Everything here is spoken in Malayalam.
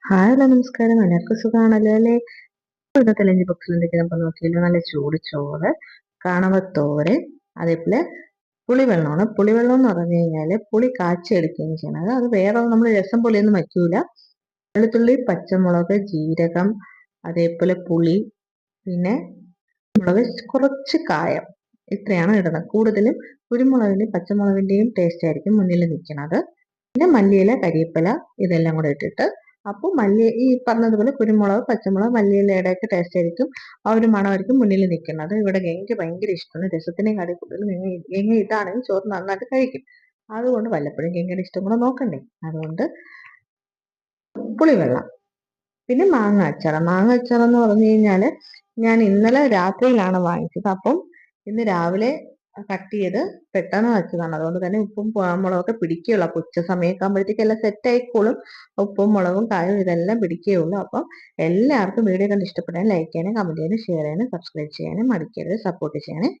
ഹായ് ഹലോ നമസ്കാരം. എല്ലാവർക്കും സുഖമാണല്ലോ അല്ലേ? ഇന്നത്തെ ലഞ്ച് ബോക്സിലേക്ക് നമുക്ക് നോക്കിയല്ലോ. നല്ല ചൂട് ചോറ്, കണവത്തോരൻ, അതേപോലെ പുളിവെള്ളമാണ്. പുളിവെള്ളം എന്ന് പറഞ്ഞു കഴിഞ്ഞാല് പുളി കാച്ചി എടുക്കുകയും ചെയ്യണത്. അത് വേറെ നമ്മൾ രസം പുളിയൊന്നും വയ്ക്കൂല. വെളുത്തുള്ളി, പച്ചമുളക്, ജീരകം, അതേപോലെ പുളി, പിന്നെ മുളക്, കുറച്ച് കായം, ഇത്രയാണ് ഇടുന്നത്. കൂടുതലും കുരുമുളകിന്റെയും പച്ചമുളകിന്റെയും ടേസ്റ്റ് ആയിരിക്കും മുന്നിൽ നിൽക്കുന്നത്. പിന്നെ മല്ലിയില, കരിവേപ്പില ഇതെല്ലാം കൂടെ ഇട്ടിട്ട്, അപ്പോൾ ഈ പറഞ്ഞതുപോലെ കുരുമുളക്, പച്ചമുളക്, മല്ലിയിലയുടെ ഒക്കെ ടേസ്റ്റ് ആയിരിക്കും, ആ ഒരു മണമായിരിക്കും മുന്നിൽ നിൽക്കുന്നത്. ഇവിടെ എനിക്ക് ഭയങ്കര ഇഷ്ടമാണ്. രസത്തിനെയും കാട്ടി കൂടുതൽ ഗംഗ ഇതാണെങ്കിൽ ചോറ് നന്നായിട്ട് കഴിക്കും. അതുകൊണ്ട് വല്ലപ്പോഴും ഗംഗയുടെ ഇഷ്ടം കൂടെ നോക്കണ്ടേ, അതുകൊണ്ട് പുളിവെള്ളം. പിന്നെ മാങ്ങ അച്ചാർ. മാങ്ങ അച്ചാർ എന്ന് പറഞ്ഞു കഴിഞ്ഞാല് ഞാൻ ഇന്നലെ രാത്രിയിലാണ് വാങ്ങിച്ചത്. അപ്പം ഇന്ന് രാവിലെ കട്ട് ചെയ്ത് പെട്ടെന്ന് വെച്ചതാണ്. അതുകൊണ്ട് തന്നെ ഉപ്പും മുളകൊക്കെ പിടിക്കുകയുള്ളൂ. അപ്പൊ ഉച്ച സമയമൊക്കെ ആകുമ്പോഴത്തേക്ക് എല്ലാം സെറ്റ് ആയിക്കോളും. ഉപ്പും മുളകും കായും ഇതെല്ലാം പിടിക്കുകയുള്ളൂ. അപ്പം എല്ലാവർക്കും വീഡിയോ കണ്ട് ഇഷ്ടപ്പെടാൻ ലൈക്ക് ചെയ്യാനും കമന്റ് ചെയ്യാനും ഷെയർ ചെയ്യാനും സബ്സ്ക്രൈബ് ചെയ്യാനും മടിക്കരുത്. സപ്പോർട്ട് ചെയ്യാനും